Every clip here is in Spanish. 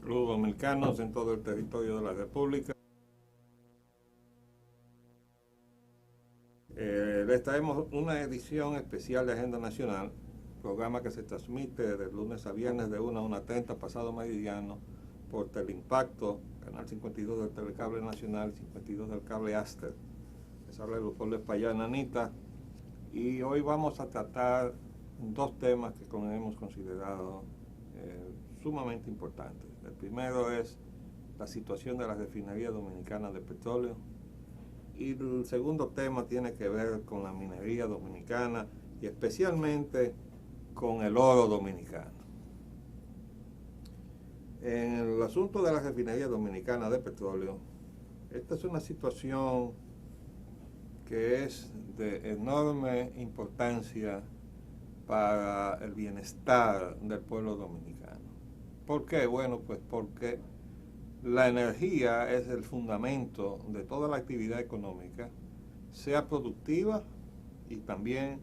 los dominicanos en todo el territorio de la República. Les traemos una edición especial de Agenda Nacional, programa que se transmite de lunes a viernes de 1 a 1:30 pasado meridiano por Teleimpacto, Canal 52 del Telecable Nacional, 52 del Cable Aster. Les habla Leopoldo Espallá Anita, y hoy vamos a tratar dos temas que hemos considerado sumamente importantes. El primero es la situación de la refinería dominicana de petróleo, y el segundo tema tiene que ver con la minería dominicana y especialmente con el oro dominicano. En el asunto de la refinería dominicana de petróleo, esta es una situación que es de enorme importancia para el bienestar del pueblo dominicano. ¿Por qué? Bueno, pues porque la energía es el fundamento de toda la actividad económica, sea productiva y también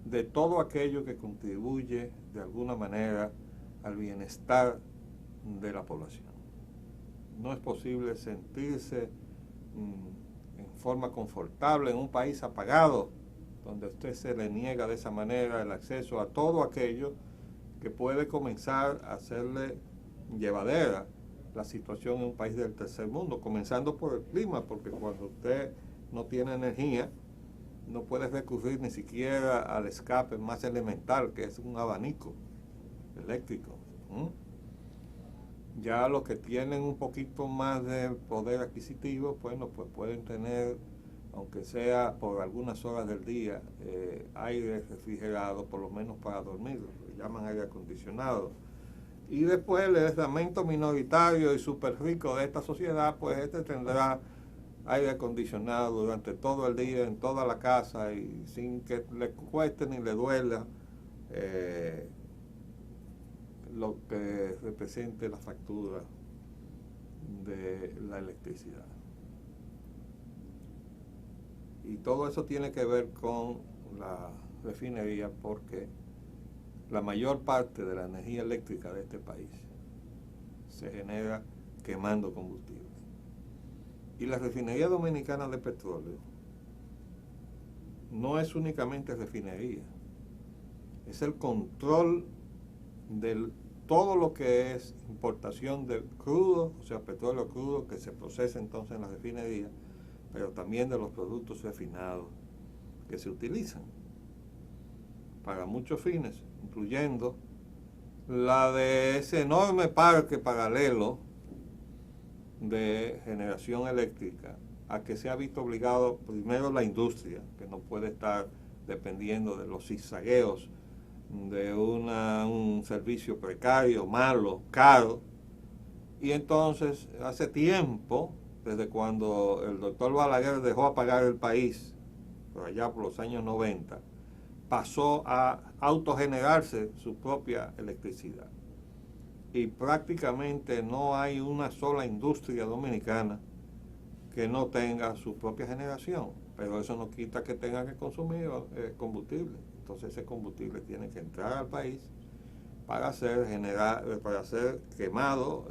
de todo aquello que contribuye de alguna manera al bienestar de la población. No es posible sentirse en forma confortable en un país apagado, donde a usted se le niega de esa manera el acceso a todo aquello que puede comenzar a hacerle llevadera la situación en un país del tercer mundo, comenzando por el clima, porque cuando usted no tiene energía, no puede recurrir ni siquiera al escape más elemental, que es un abanico eléctrico. Ya los que tienen un poquito más de poder adquisitivo, bueno, pues pueden tener, aunque sea por algunas horas del día, aire refrigerado, por lo menos para dormir, lo que llaman aire acondicionado. Y después el estamento minoritario y súper rico de esta sociedad, pues este tendrá aire acondicionado durante todo el día en toda la casa y sin que le cueste ni le duela lo que represente la factura de la electricidad. Y todo eso tiene que ver con la refinería, porque la mayor parte de la energía eléctrica de este país se genera quemando combustible. Y la refinería dominicana de petróleo no es únicamente refinería, es el control de todo lo que es importación de crudo, o sea, petróleo crudo que se procesa entonces en la refinería, pero también de los productos refinados que se utilizan para muchos fines, incluyendo la de ese enorme parque paralelo de generación eléctrica a que se ha visto obligado primero la industria, que no puede estar dependiendo de los zigzagueos de un servicio precario, malo, caro. Y entonces hace tiempo, desde cuando el doctor Balaguer dejó apagar el país, por allá por los años 90, pasó a autogenerarse su propia electricidad. Y prácticamente no hay una sola industria dominicana que no tenga su propia generación, pero eso no quita que tenga que consumir combustible. Entonces ese combustible tiene que entrar al país para ser quemado,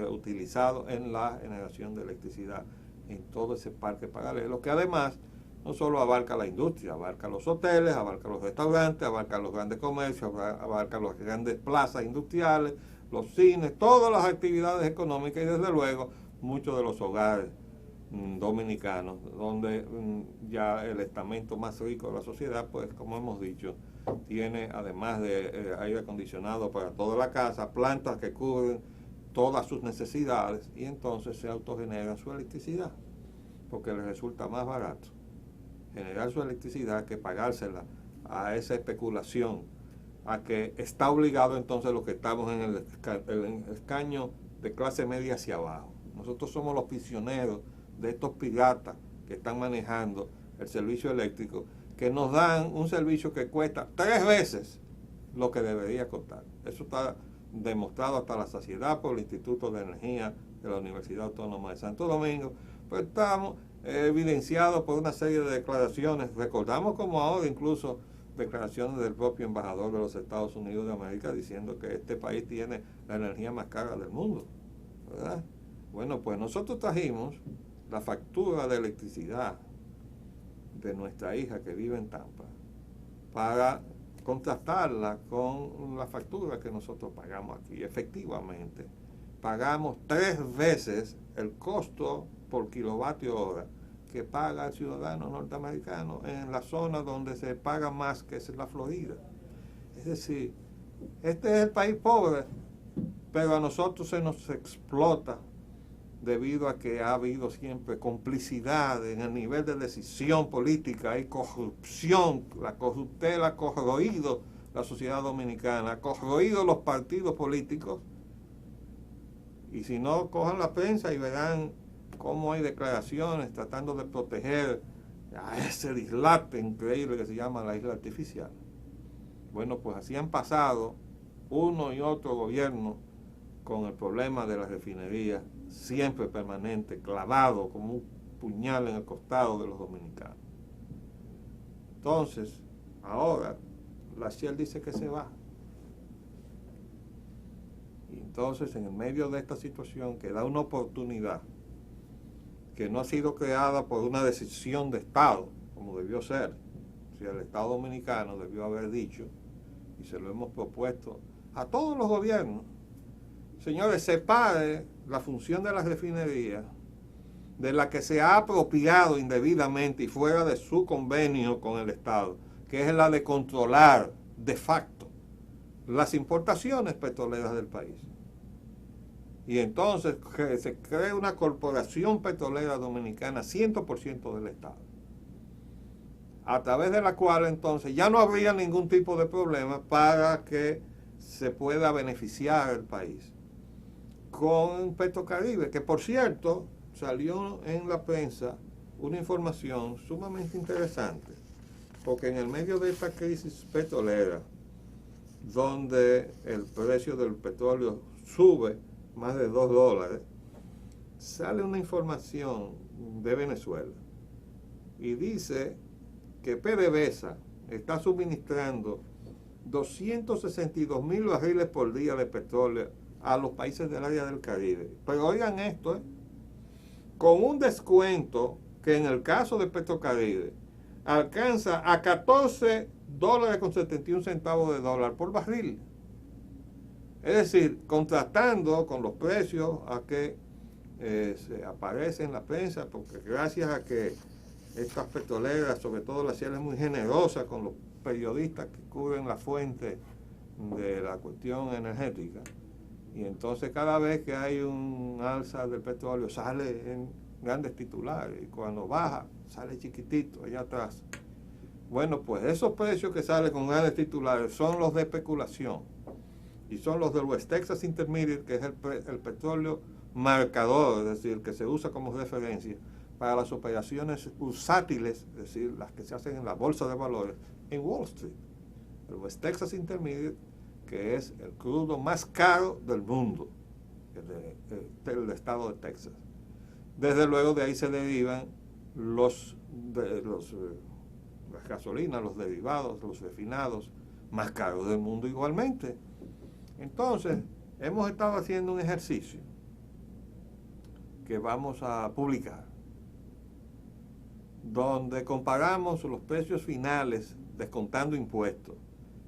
utilizado en la generación de electricidad en todo ese parque paralelo, que además no solo abarca la industria, abarca los hoteles, abarca los restaurantes, abarca los grandes comercios, abarca las grandes plazas industriales, los cines, todas las actividades económicas y desde luego muchos de los hogares dominicanos, donde ya el estamento más rico de la sociedad, pues como hemos dicho, tiene además de aire acondicionado para toda la casa, plantas que cubren todas sus necesidades y entonces se autogeneran su electricidad, porque les resulta más barato generar su electricidad que pagársela a esa especulación, a que está obligado entonces los que estamos en el escaño de clase media hacia abajo. Nosotros somos los prisioneros de estos piratas que están manejando el servicio eléctrico, que nos dan un servicio que cuesta 3 veces lo que debería costar. Eso está demostrado hasta la saciedad por el Instituto de Energía de la Universidad Autónoma de Santo Domingo. Pues estamos evidenciados por una serie de declaraciones. Recordamos como ahora incluso declaraciones del propio embajador de los Estados Unidos de América diciendo que este país tiene la energía más cara del mundo. Bueno, pues nosotros trajimos la factura de electricidad de nuestra hija que vive en Tampa para contrastarla con la factura que nosotros pagamos aquí. Efectivamente, pagamos 3 veces el costo por kilovatio hora que paga el ciudadano norteamericano en la zona donde se paga más, que es la Florida. Es decir, este es el país pobre, pero a nosotros se nos explota debido a que ha habido siempre complicidad en el nivel de decisión política, hay corrupción, la corruptela ha corroído la sociedad dominicana, ha corroído los partidos políticos, y si no, cojan la prensa y verán cómo hay declaraciones tratando de proteger a ese dislate increíble que se llama la isla artificial. Bueno, pues así han pasado uno y otro gobierno con el problema de la refinería, siempre permanente, clavado como un puñal en el costado de los dominicanos. Entonces, ahora, la Shell dice que se va. Y entonces, en el medio de esta situación que da una oportunidad que no ha sido creada por una decisión de Estado, como debió ser, si el Estado dominicano debió haber dicho, y se lo hemos propuesto a todos los gobiernos, señores, separe la función de la refinería de la que se ha apropiado indebidamente y fuera de su convenio con el Estado, que es la de controlar de facto las importaciones petroleras del país. Y entonces se crea una corporación petrolera dominicana 100% del Estado, a través de la cual entonces ya no habría ningún tipo de problema para que se pueda beneficiar el país. Con Petrocaribe, que por cierto salió en la prensa una información sumamente interesante, porque en el medio de esta crisis petrolera, donde el precio del petróleo sube más de $2, sale una información de Venezuela y dice que PDVSA está suministrando 262,000 barriles por día de petróleo a los países del área del Caribe. Pero oigan esto, con un descuento que en el caso de Petrocaribe alcanza a $14.71 por barril. Es decir, contrastando con los precios a que se aparece en la prensa, porque gracias a que estas petroleras, sobre todo la Shell, es muy generosa con los periodistas que cubren la fuente de la cuestión energética, y entonces cada vez que hay un alza del petróleo sale en grandes titulares, y cuando baja sale chiquitito allá atrás. Bueno, pues esos precios que salen con grandes titulares son los de especulación, y son los del West Texas Intermediate, que es el petróleo marcador, es decir, que se usa como referencia para las operaciones bursátiles, es decir, las que se hacen en la bolsa de valores en Wall Street. El West Texas Intermediate, que es el crudo más caro del mundo, del estado de Texas. Desde luego de ahí se derivan las gasolinas, los derivados, los refinados más caros del mundo igualmente. Entonces, hemos estado haciendo un ejercicio que vamos a publicar, donde comparamos los precios finales, descontando impuestos,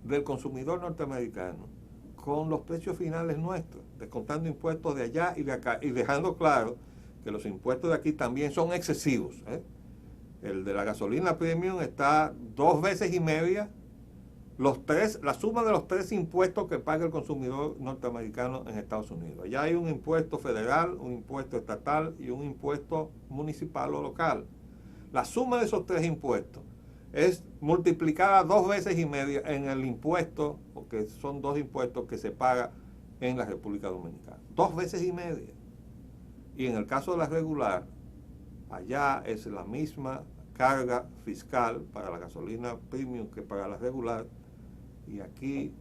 del consumidor norteamericano con los precios finales nuestros, descontando impuestos de allá y de acá, y dejando claro que los impuestos de aquí también son excesivos. El de la gasolina premium está 2 veces y media la suma de los 3 impuestos que paga el consumidor norteamericano en Estados Unidos. Allá hay un impuesto federal, un impuesto estatal y un impuesto municipal o local. La suma de esos 3 impuestos es multiplicada 2 veces y media en el impuesto, porque son 2 impuestos que se paga en la República Dominicana. 2 veces y media. Y en el caso de la regular, allá es la misma carga fiscal para la gasolina premium que para la regular, y aquí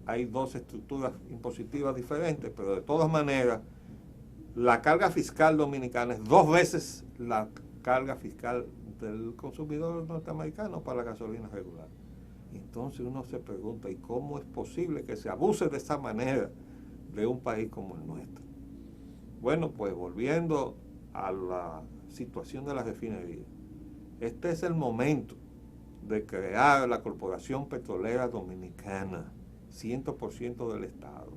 hay 2 estructuras impositivas diferentes, pero de todas maneras la carga fiscal dominicana es 2 veces la carga fiscal del consumidor norteamericano para la gasolina regular. Entonces uno se pregunta, ¿y cómo es posible que se abuse de esa manera de un país como el nuestro? Bueno, pues volviendo a la situación de la refinería, este es el momento de crear la Corporación Petrolera Dominicana, 100% del Estado.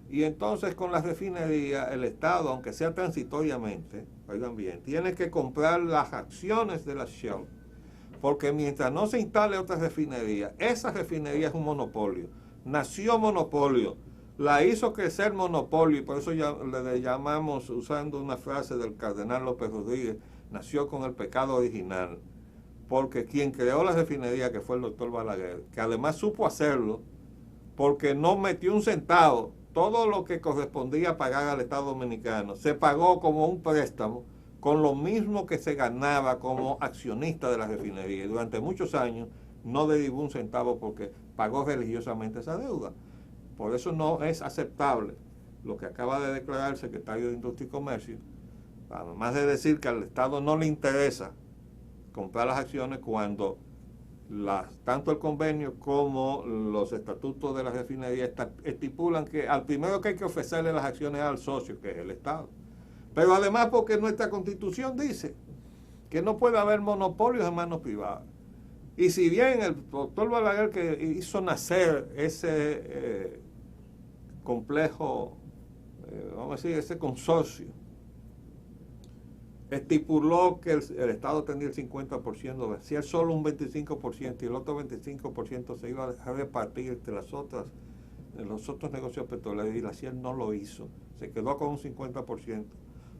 Y entonces con la refinería, el Estado, aunque sea transitoriamente, oigan bien, tiene que comprar las acciones de la Shell, porque mientras no se instale otra refinería, esa refinería es un monopolio. Nació monopolio, la hizo crecer monopolio, y por eso ya le llamamos, usando una frase del cardenal López Rodríguez, nació con el pecado original. Porque quien creó la refinería, que fue el doctor Balaguer, que además supo hacerlo, porque no metió un centavo, todo lo que correspondía pagar al Estado Dominicano, se pagó como un préstamo, con lo mismo que se ganaba como accionista de la refinería. Y durante muchos años no derivó un centavo porque pagó religiosamente esa deuda. Por eso no es aceptable lo que acaba de declarar el secretario de Industria y Comercio, además de decir que al Estado no le interesa comprar las acciones cuando tanto el convenio como los estatutos de la refinería estipulan que al primero que hay que ofrecerle las acciones al socio, que es el Estado. Pero además porque nuestra Constitución dice que no puede haber monopolios en manos privadas. Y si bien el doctor Balaguer, que hizo nacer ese complejo, vamos a decir, ese consorcio, estipuló que el Estado tenía el 50%, si él solo un 25% y el otro 25% se iba a repartir entre los otros negocios petroleros, y la Shell no lo hizo, se quedó con un 50%,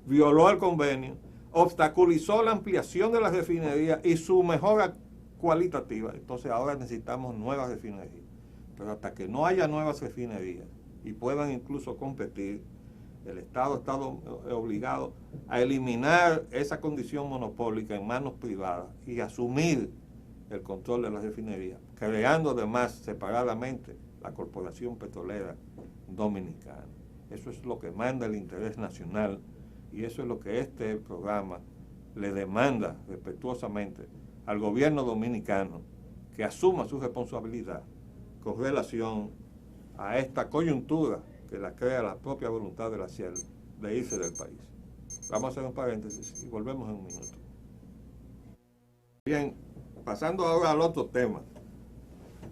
violó el convenio, obstaculizó la ampliación de la refinería y su mejora cualitativa. Entonces ahora necesitamos nuevas refinerías, pero hasta que no haya nuevas refinerías y puedan incluso competir, el Estado está obligado a eliminar esa condición monopólica en manos privadas y asumir el control de la refinería, creando además separadamente la Corporación Petrolera Dominicana. Eso es lo que manda el interés nacional y eso es lo que este programa le demanda respetuosamente al gobierno dominicano, que asuma su responsabilidad con relación a esta coyuntura que la crea la propia voluntad de la Shell de irse del país. Vamos a hacer un paréntesis y volvemos en un minuto. Bien, pasando ahora al otro tema,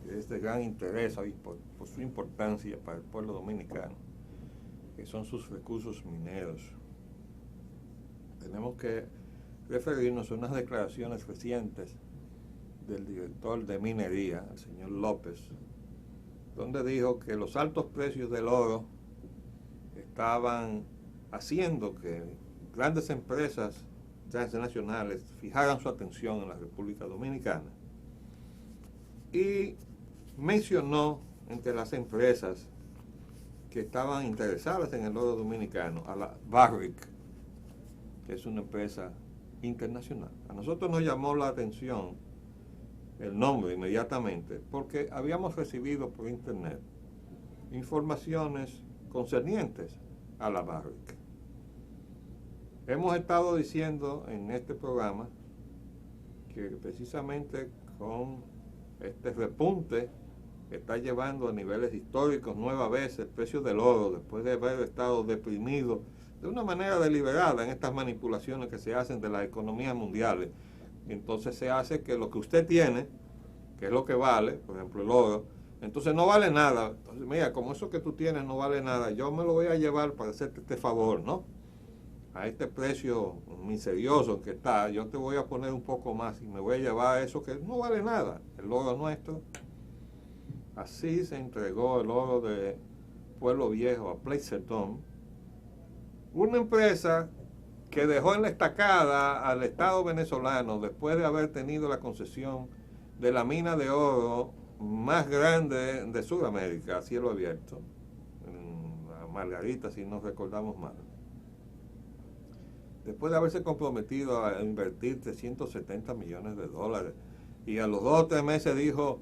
que es de gran interés por su importancia para el pueblo dominicano, que son sus recursos mineros. Tenemos que referirnos a unas declaraciones recientes del director de minería, el señor López, donde dijo que los altos precios del oro estaban haciendo que grandes empresas transnacionales fijaran su atención en la República Dominicana. Y mencionó entre las empresas que estaban interesadas en el oro dominicano a la Barrick, que es una empresa internacional. A nosotros nos llamó la atención el nombre inmediatamente, porque habíamos recibido por internet informaciones concernientes a la Barrick. Hemos estado diciendo en este programa que precisamente con este repunte que está llevando a niveles históricos nueva vez el precio del oro, después de haber estado deprimido de una manera deliberada en estas manipulaciones que se hacen de las economías mundiales. Entonces se hace que lo que usted tiene, que es lo que vale, por ejemplo el oro, entonces no vale nada. Entonces, mira, como eso que tú tienes no vale nada, yo me lo voy a llevar para hacerte este favor, ¿no? A este precio miserioso que está, yo te voy a poner un poco más y me voy a llevar eso que no vale nada, el oro nuestro. Así se entregó el oro de Pueblo Viejo a Placerton, una empresa que dejó en la estacada al Estado venezolano después de haber tenido la concesión de la mina de oro más grande de Sudamérica, a cielo abierto, en la Margarita, si no recordamos mal. Después de haberse comprometido a invertir 370 millones de dólares, y a los 2 o 3 meses dijo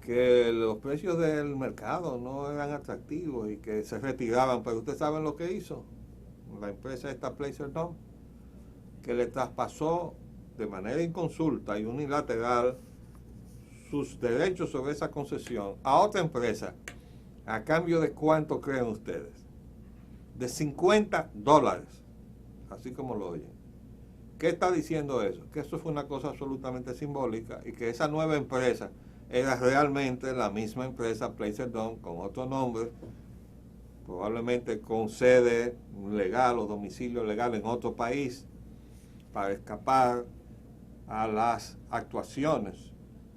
que los precios del mercado no eran atractivos y que se retiraban. Pero ustedes saben lo que hizo la empresa esta Placerton, que le traspasó de manera inconsulta y unilateral sus derechos sobre esa concesión a otra empresa. ¿A cambio de cuánto creen ustedes? de $50, así como lo oyen. ¿Qué está diciendo eso? Que eso fue una cosa absolutamente simbólica y que esa nueva empresa era realmente la misma empresa Placerdome con otro nombre, probablemente con sede legal o domicilio legal en otro país, para escapar a las actuaciones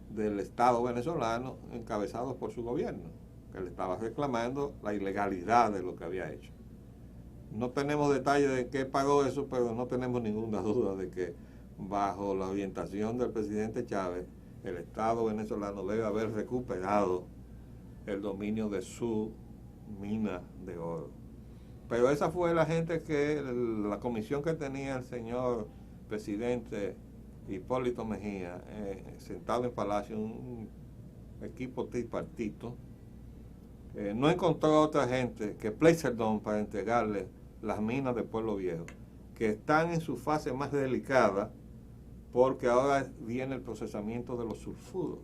del Estado venezolano encabezados por su gobierno, que le estaba reclamando la ilegalidad de lo que había hecho. No tenemos detalles de qué pagó eso, pero no tenemos ninguna duda de que bajo la orientación del presidente Chávez, el Estado venezolano debe haber recuperado el dominio de su mina de oro. Pero esa fue la la comisión que tenía el señor presidente Hipólito Mejía, sentado en Palacio, un equipo tripartito. No encontró otra gente que Placerdome para entregarle las minas de Pueblo Viejo, que están en su fase más delicada, porque ahora viene el procesamiento de los sulfuros.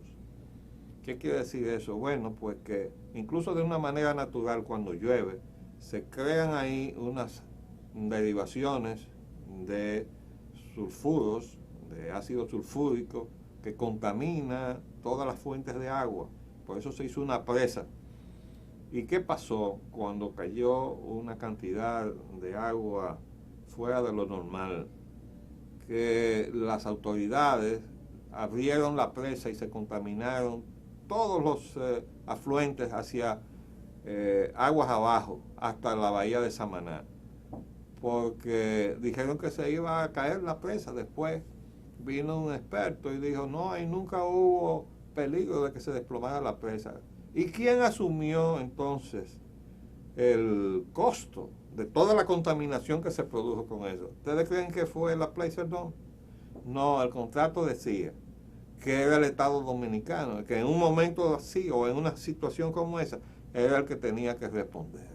¿Qué quiere decir eso? Bueno, pues que incluso de una manera natural, cuando llueve, se crean ahí unas derivaciones de sulfuros, de ácido sulfúrico, que contamina todas las fuentes de agua. Por eso se hizo una presa. ¿Y qué pasó cuando cayó una cantidad de agua fuera de lo normal? Que las autoridades abrieron la presa y se contaminaron todos los afluentes hacia aguas abajo, hasta la bahía de Samaná, porque dijeron que se iba a caer la presa. Después vino un experto y dijo, no, ahí nunca hubo peligro de que se desplomara la presa. ¿Y quién asumió entonces el costo de toda la contaminación que se produjo con eso? ¿Ustedes creen que fue la Placerdome? No, el contrato decía que era el Estado Dominicano, que en un momento así o en una situación como esa, era el que tenía que responder.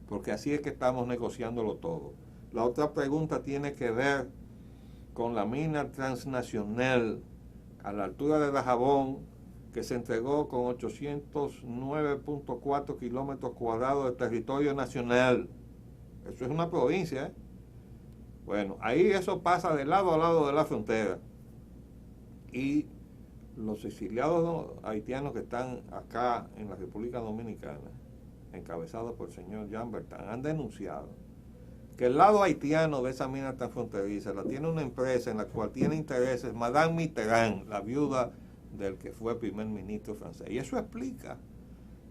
Porque así es que estamos negociándolo todo. La otra pregunta tiene que ver con la mina transnacional a la altura de Dajabón, que se entregó con 809.4 kilómetros cuadrados de territorio nacional. Eso es una provincia, ¿eh? Bueno, ahí eso pasa de lado a lado de la frontera. Y los exiliados haitianos que están acá en la República Dominicana, encabezados por el señor Jean Bertrand, han denunciado que el lado haitiano de esa mina transfronteriza la tiene una empresa en la cual tiene intereses Madame Mitterrand, la viuda del que fue primer ministro francés. Y eso explica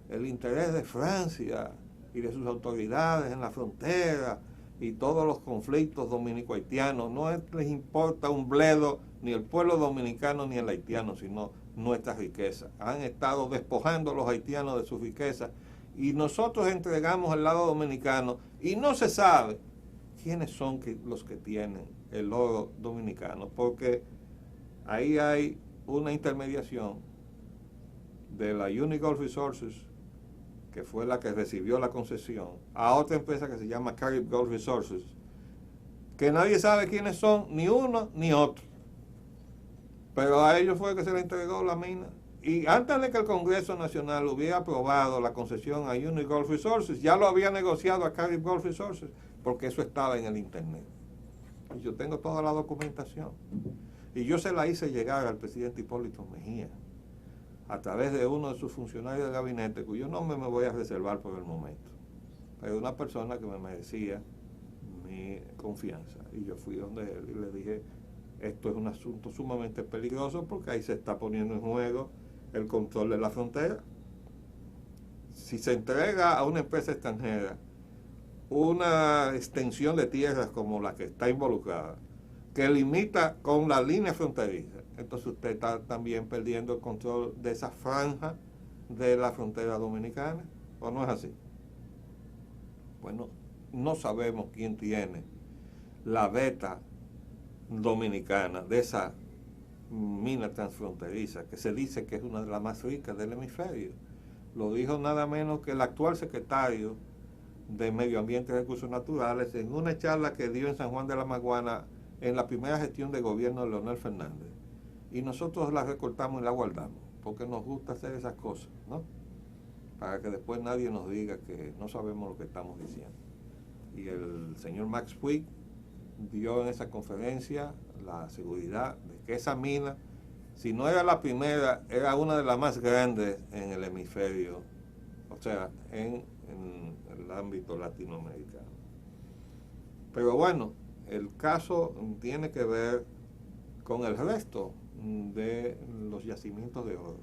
el interés de Francia y de sus autoridades en la frontera y todos los conflictos dominico-haitianos. No les importa un bledo ni el pueblo dominicano ni el haitiano, sino nuestra riqueza. Han estado despojando a los haitianos de su riqueza y nosotros entregamos al lado dominicano y no se sabe quiénes son los que tienen el oro dominicano, porque ahí hay una intermediación de la Unigolf Resources, que fue la que recibió la concesión, a otra empresa que se llama Carib Gold Resources, que nadie sabe quiénes son, ni uno ni otro. Pero a ellos fue que se le entregó la mina. Y antes de que el Congreso Nacional hubiera aprobado la concesión a Unigolf Resources, ya lo había negociado a Carib Gold Resources, porque eso estaba en el internet. Y yo tengo toda la documentación. Y yo se la hice llegar al presidente Hipólito Mejía, a través de uno de sus funcionarios de gabinete, cuyo nombre me voy a reservar por el momento. Pero una persona que me merecía mi confianza. Y yo fui donde él y le dije, esto es un asunto sumamente peligroso porque ahí se está poniendo en juego el control de la frontera. Si se entrega a una empresa extranjera una extensión de tierras como la que está involucrada, que limita con la línea fronteriza, entonces usted está también perdiendo el control de esa franja de la frontera dominicana, ¿o no es así? Bueno, no sabemos quién tiene la beta dominicana de esa mina transfronteriza, que se dice que es una de las más ricas del hemisferio. Lo dijo nada menos que el actual secretario de Medio Ambiente y Recursos Naturales en una charla que dio en San Juan de la Maguana en la primera gestión de gobierno de Leonel Fernández. Y nosotros la recortamos y la guardamos, porque nos gusta hacer esas cosas, ¿no? Para que después nadie nos diga que no sabemos lo que estamos diciendo. y el señor Max Puig dio en esa conferencia la seguridad de que esa mina, si no era la primera, era una de las más grandes en el hemisferio, o sea, en el ámbito latinoamericano. Pero bueno, el caso tiene que ver con el resto de los yacimientos de oro.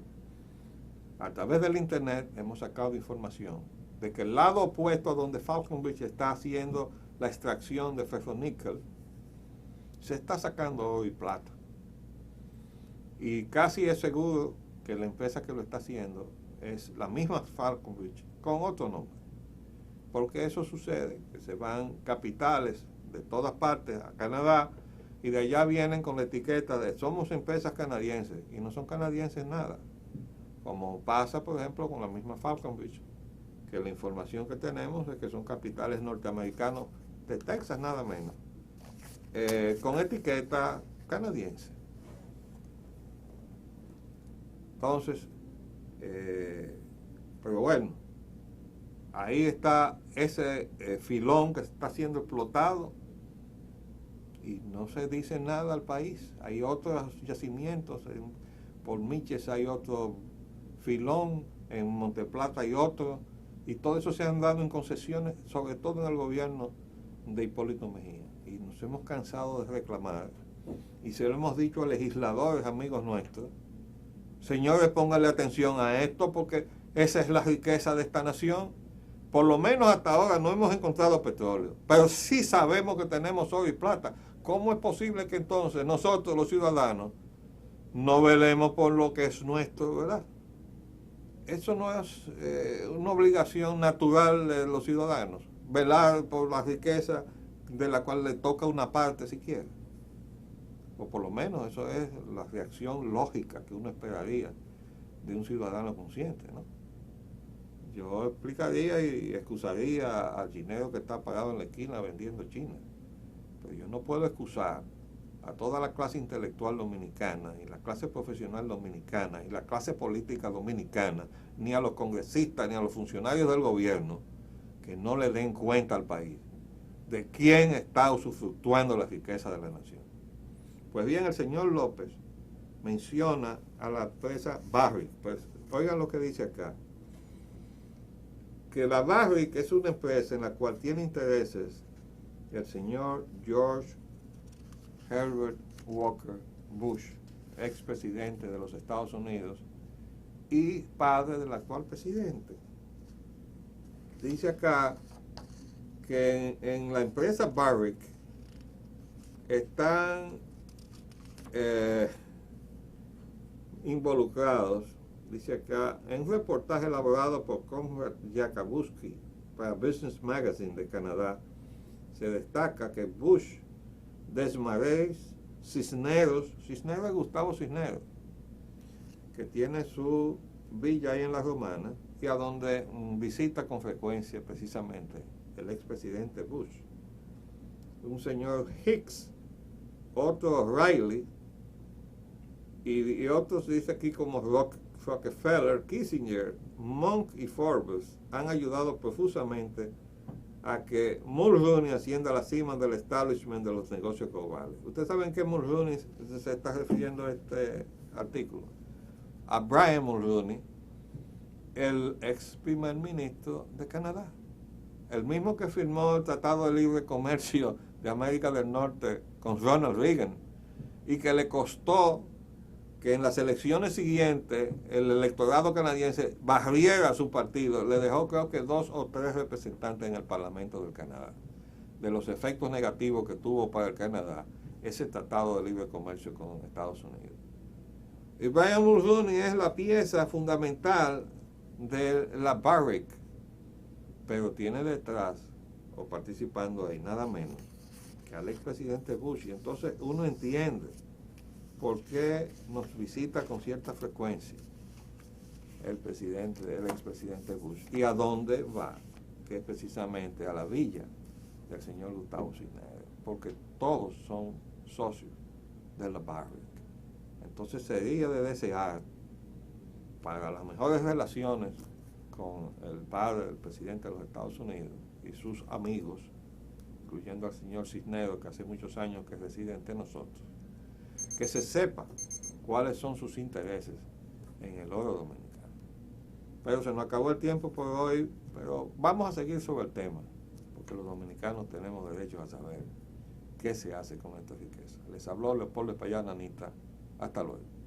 A través del internet hemos sacado información de que el lado opuesto a donde Falconbridge está haciendo la extracción de ferroníquel, se está sacando oro y plata. Y casi es seguro que la empresa que lo está haciendo es la misma Falconbridge, con otro nombre. Porque eso sucede, que se van capitales de todas partes a Canadá y de allá vienen con la etiqueta de somos empresas canadienses, y no son canadienses nada. Como pasa, por ejemplo, con la misma Falconbridge, que la información que tenemos es que son capitales norteamericanos de Texas nada menos, con etiqueta canadiense. Entonces, pero bueno, ahí está ese filón que está siendo explotado y no se dice nada al país. Hay otros yacimientos, por Miches hay otro filón, en Monteplata hay otro, y todo eso se han dado en concesiones, sobre todo en el gobierno de Hipólito Mejía. Y nos hemos cansado de reclamar, y se lo hemos dicho a legisladores, amigos nuestros, señores, pónganle atención a esto porque esa es la riqueza de esta nación. Por lo menos hasta ahora no hemos encontrado petróleo, pero sí sabemos que tenemos oro y plata. ¿Cómo es posible que entonces nosotros, los ciudadanos, no velemos por lo que es nuestro, verdad? Eso no es una obligación natural de los ciudadanos, velar por la riqueza de la cual le toca una parte siquiera. O por lo menos eso es la reacción lógica que uno esperaría de un ciudadano consciente, ¿no? Yo explicaría y excusaría al chinero que está parado en la esquina vendiendo China. Pero yo no puedo excusar a toda la clase intelectual dominicana, y la clase profesional dominicana, y la clase política dominicana, ni a los congresistas, ni a los funcionarios del gobierno, que no le den cuenta al país de quién está usufructuando la riqueza de la nación. Pues bien, el señor López menciona a la empresa Barrick. Pues oigan lo que dice acá, que la Barrick es una empresa en la cual tiene intereses el señor George Herbert Walker Bush, expresidente de los Estados Unidos y padre del actual presidente. Dice acá que en la empresa Barrick están involucrados, dice acá, en un reportaje elaborado por Conrad Yakabuski para Business Magazine de Canadá, se destaca que Bush, Desmarais, Cisneros es Gustavo Cisneros, que tiene su villa ahí en La Romana y a donde visita con frecuencia precisamente el expresidente Bush. Un señor Hicks, otro Riley, y otros dice aquí como Rockefeller, Kissinger, Monk y Forbes han ayudado profusamente a que Mulrooney ascienda a la cima del establishment de los negocios globales. ¿Ustedes saben qué Mulrooney se está refiriendo a este artículo? A Brian Mulroney, el ex primer ministro de Canadá, el mismo que firmó el Tratado de Libre Comercio de América del Norte con Ronald Reagan y que le costó que en las elecciones siguientes el electorado canadiense barriera a su partido, le dejó creo que 2 o 3 representantes en el Parlamento del Canadá, de los efectos negativos que tuvo para el Canadá ese Tratado de Libre Comercio con Estados Unidos. Y Brian Mulroney es la pieza fundamental de la Barrick, pero tiene detrás, o participando ahí, nada menos que al expresidente Bush. Y entonces uno entiende por qué nos visita con cierta frecuencia el expresidente Bush y a dónde va, que es precisamente a la villa del señor Gustavo Cisneros, porque todos son socios de la Barrick. Entonces sería de desear, para las mejores relaciones con el padre del presidente de los Estados Unidos y sus amigos, incluyendo al señor Cisneros, que hace muchos años que reside entre nosotros, que se sepa cuáles son sus intereses en el oro dominicano. Pero se nos acabó el tiempo por hoy, pero vamos a seguir sobre el tema, porque los dominicanos tenemos derecho a saber qué se hace con esta riqueza. Les habló Leopoldo Espaillá, Anita. Hasta luego.